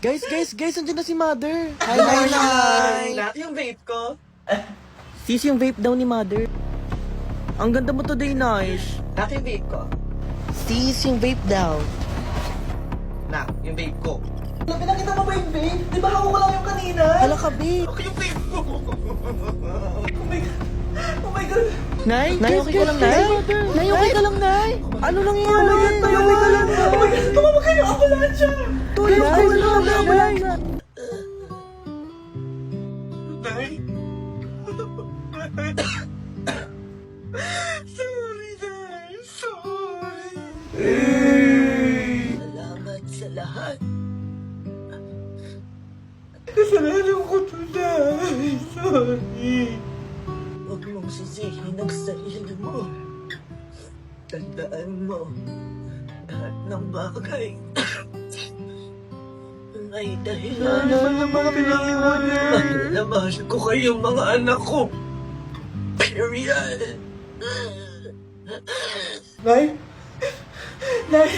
Guys, andyan na si Mother. Hi, Nay! Yung vape ko. Sis, yung vape daw ni Mother. Ang ganda mo today, Nice. Nak, yung vape ko. Sis, yung vape daw. Nak, yung vape ko. Pinakita mo ba yung vape? Di ba hawak ko lang yung kanina? Hala ka, babe. Yung vape ko. Oh my God! Nay, okay ka lang, Nay? Nay, okay ka lang, Nay? Ano lang yan? Tay, okay ka lang? Oh my God! Tumawag kayo! Ambulansya! Tuloy Nay, ka lang, Nay. Nay. Sorry, Nay. Sorry. Salamat sa lahat. Kasalanan ko to, Nay. Sorry. Huwag mong sisihin ang sarili mo. Tandaan mo, lahat ng bagay may dahilan. Mga pinag-iwanan. Mahal ko kayong mga anak ko. Period. Nay? Nay?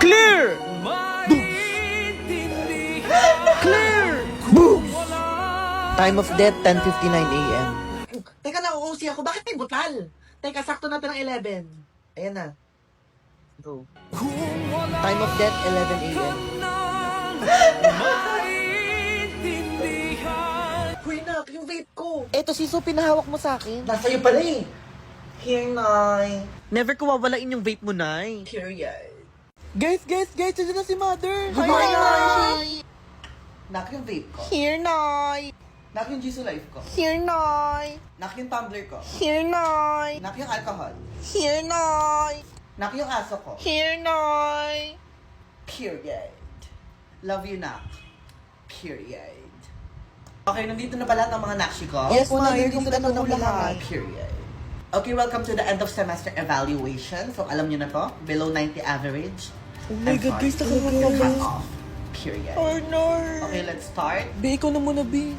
Clear! Clear! Boom! Time of death, 10:59 a.m. Teka, nauusi ako. Bakit may butal? Teka, sakto natin ang 11. Ayan na. Go. Time of death, 11 a.m. Huy, nak, yung vape ko. Eto, siso, pinahawak mo sa akin. Nasa'yo pala eh. Here, Nay. Never ko wawalain yung vape mo, Nay. Period. Guys, andyan na si Mother. Hi, Nay. Nak, yung vape ko. Here, Nay. Nak, yung Jisoo Life ko. Here, Nay. Nak, yung tumbler ko. Here, Nay. Nak, yung alcohol. Here, Nay. Nak, yung aso ko. Here, Nay. Period. Love you, Nak. Period. Okay, nandito na pala ang mga nakshi ko. Yes, Una, Nay, nandito gusto na ko po na lahat. Period. Okay, welcome to the end of semester evaluation. So, alam niyo na to, below 90 average. Oh my God, guys, nakakatawa. Cut off. Period. Oh, no. Okay, let's start. Be, ikaw na muna, Be.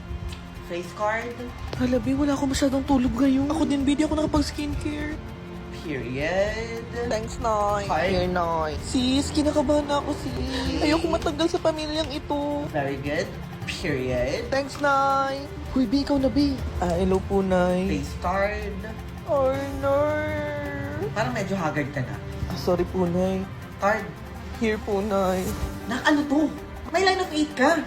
Face card. Hala, Be, wala ako masyadong tulog ngayon. Ako din, Be, di ako nakapag-skincare. Period. Thanks, Nay. Hi. Here, Nay. Sis, kinakabahan na ako, sis. Ayoko matanggal sa pamilyang ito. Very good. Period. Thanks, Nay. Huy, Be, ikaw na, Be. Hello po, Nay. Face card. Oh, no. Parang medyo haggard ka na. Sorry po, Nay. Card. Here po, Nay. Nak, ano to? May line of 8 ka.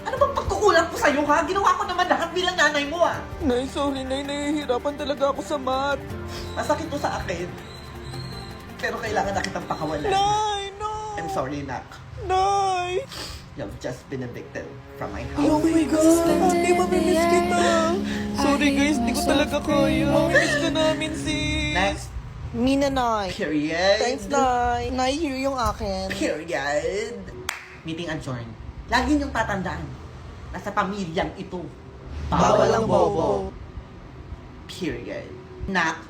Ano bang pagkukulang ko sa'yo, ha? Ginawa ko naman lahat bilang nanay mo, ah. Nay, sorry, Nay. Nahihirapan talaga ako sa math. Masakit to sa akin. Pero kailangan na kitang pakawalan. Nay, no. I'm sorry, Nak. Nay. You've just been evicted from my Oh house. my God! Hindi, mamimiss kita! Sorry guys, di ko talaga kaya. Mamimiss ka namin, sis! Next. Mina, Nay. Period. Thanks, Nay. Nay, here yung akin. Period. Meeting adjourned. Lagi niyong tatandaan. Nasa pamilyang ito. Bawal ang bobo. Period. Nak,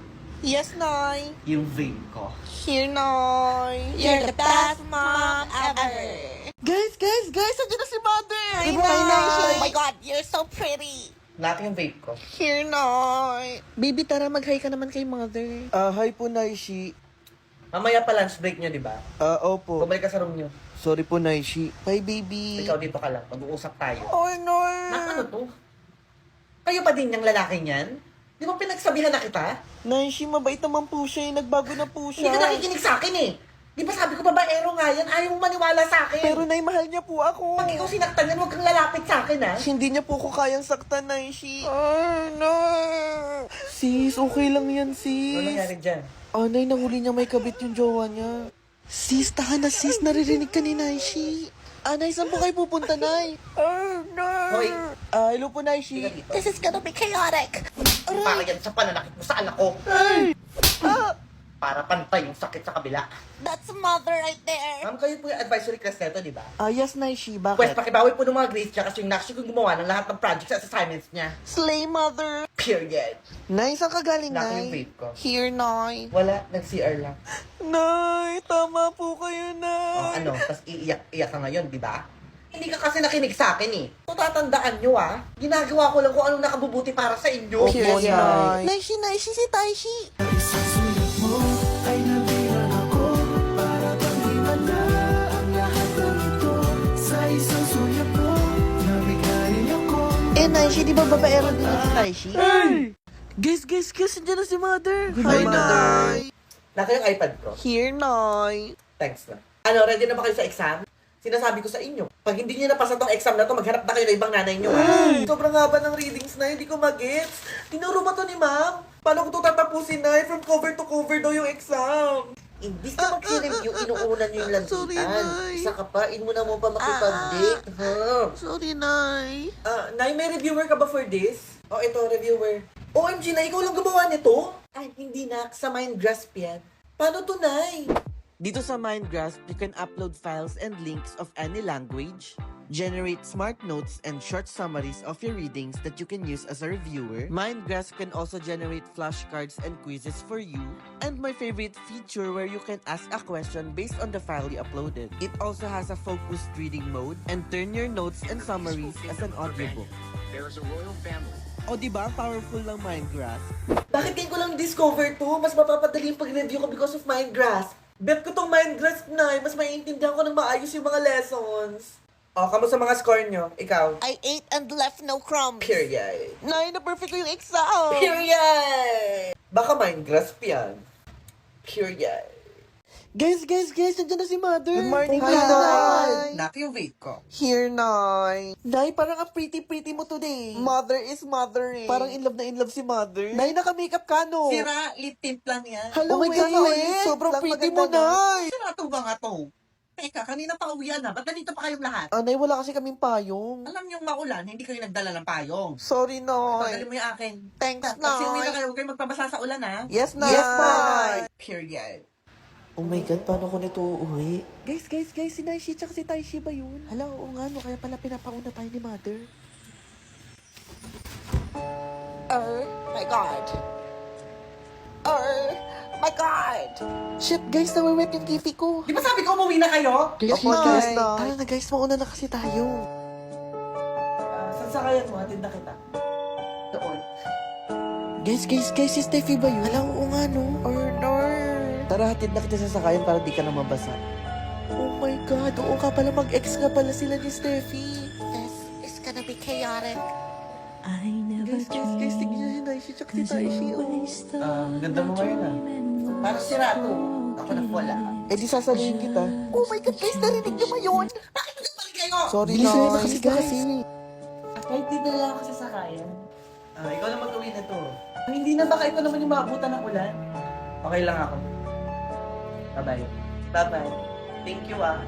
Yes, Nay. yung vape ko. Here, Nay. You're the best mom ever. Guys! Andiyan na si Mother! Hi, Good morning, Nay. Nay. Oh my God, you're so pretty. Nak, yung vape ko. Here, Nay. Baby, tara, mag-hi ka naman kay Mother. Hi po, Naishi. Mamaya pa lunch break niyo, di ba? Opo. Bumalik ka sa room niyo. Sorry po, Naishi. Bye, baby. Ikaw dito ka lang. Mag-uusap tayo. Oh, no. Nak, ano to? Kayo pa din yung lalaki niyan? Di ba pinagsabihan na kita? Naishi, mabait naman po siya. Nagbago na po Hindi siya. ka nakikinig sa akin eh. Di ba sabi ko babaero nga yan? Ayaw mong maniwala sa akin. Pero Nay, mahal niya po ako. Pag ikaw sinaktan yan, huwag kang lalapit sa akin ha. Hindi niya po ko kayang saktan, Naishi. No. Sis, okay lang yan, sis. Ano nangyari dyan? Nay, nahuli niya may kabit yung jowa niya. Sis, tahan na sis. Naririnig ka ni Naishi. Nay, saan po kayo pupunta, Nay? No. Hoy. Hello po, Naishi. Tika dito. This is gonna be chaotic. Para yan sa pananakit mo sa anak ko. Ah! Para pantay yung sakit sa kabila. That's mother right there. Ma'am, kayo po yung advisory class neto, di ba? Yes, Naishi. Pwes, Bakit? pakibawi po ng mga grades niya kasi yung nakshi kong gumawa ng lahat ng projects at assignments niya. Slay, mother. Period. Nay, saan ka galing, Naka Nay? yung vape ko. Here, Nay. Wala, nag-CR lang. Nay, tama po kayo, O Nay. ano, tas iiyak-iyak ka ngayon, di ba? Hindi ka kasi nakinig sa akin eh. Kung tatandaan nyo ah, ginagawa ko lang kung anong nakabubuti para sa inyo. Opo, Yes, Nay. Naishi, si Taishi. Isang sulit mo ay nabihan ako Naishi, di ba babaero din si Taishi? Guys, nandiyan na si Mother. Hi, Nay. Naka yung iPad ko. Here, Nay. Thanks na. Ano, ready na ba kayo sa exam? Sinasabi ko sa inyo, pag hindi nyo napasa tong exam na to, maghanap na kayo ng ibang nanay nyo. Sobrang haba ng readings na, hindi ko mag-gets. Tinuro ba to ni ma'am? Paano ko to tatapusin na? From cover to cover daw yung exam. Imbis na mag-review, inuunan nyo yung Sorry, landitan. Nay. Isa ka pa, mo na mo pa makipag-date, ha? Sorry, Nay. Nay, may reviewer ka ba for this? Oh, ito, reviewer. OMG na, ikaw lang gumawa nito? Ay, hindi na. Sa Mindgrasp yan. Paano to, Nay? Dito sa Mindgrasp, you can upload files and links of any language, generate smart notes and short summaries of your readings that you can use as a reviewer. Mindgrasp can also generate flashcards and quizzes for you. And my favorite feature where you can ask a question based on the file you uploaded. It also has a focused reading mode and turn your notes and summaries as an audiobook. There is a royal family. O diba, powerful lang Mindgrasp? Bakit ngayon ko lang discover to? Mas mapapadali yung pag-review ko because of Mindgrasp. Bet ko tong Mindgrasp na, mas maiintindihan ko ng maayos yung mga lessons. O, kamusta mga score nyo? Ikaw? I ate and left no crumbs. Period. Nay, na-perfect ko yung exam! Period! Baka Mindgrasp yan. Period. Guys, nandiyan na si Mother. Good morning, Hi, Nay. Nay. Naki-wait ko. Here, Nay. Nay, parang ang pretty mo today. Mother is mothering. Parang in love si Mother. Nay, naka-makeup ka, no? Sira, lip tint lang yan. Oh my God, Nay. Sobrang pretty mo, Nay. Sira to ba nga to? Teka, kanina pa uwian na. Ba't nandito pa kayong lahat? Nay, wala kasi kaming payong. Alam niyong maulan, hindi kayo nagdala ng payong. Sorry, Tagalin Nay. mo yung akin. Thanks, Kasi uwi na Nay. kayo, huwag kayo magpabasa sa ulan, ha? Yes, Nay. Period. Oh my God, paano ko nito uuwi? Guys, si Naishi tsaka si Taishi ba yun? Hala, oo nga, no, kaya pala pinapauna tayo ni Mother. Oh my God. Oh my God. Shit, guys, nawawet yung kifi ko. Di ba sabi ko umuwi na kayo? Yes, Nay. Tara na, guys, mauna na kasi tayo. Saan sa kayan mo? Hatid na kita. Doon. Guys, si Steffi ba yun? Hala, oo nga, no? Or. Tara, hatid na kita sa sakayan para di ka na mabasa. Oh my God, oo ka pala, mag-ex nga pala sila ni Steffi. This is gonna be chaotic. Guys, tignan nyo si Naishi tsaka si Taishi, oh. Ganda mo ngayon, ha? Parang sira to. Ako na wala. Eh di sasabihin kita. Oh my God, guys, narinig niyo ba yun? Bakit nagpapalik kayo? Sorry, Bilis Nay. na kasi, guys. Kahit di na lang ako sa sakayan. Ikaw na mag-uwi na to. Hindi na baka ikaw naman yung maabutan ng ulan. Okay lang ako. Bye-bye. Bye-bye. Thank you, ah.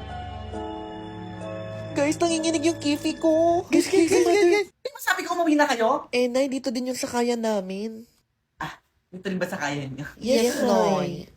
Guys, nanginginig yung kifi ko. Guys. Di ba sabi ko umuwi na kayo? Eh, Nay, dito din yung sakayan namin. Dito rin ba sa kaya niyo? Yes, Nay.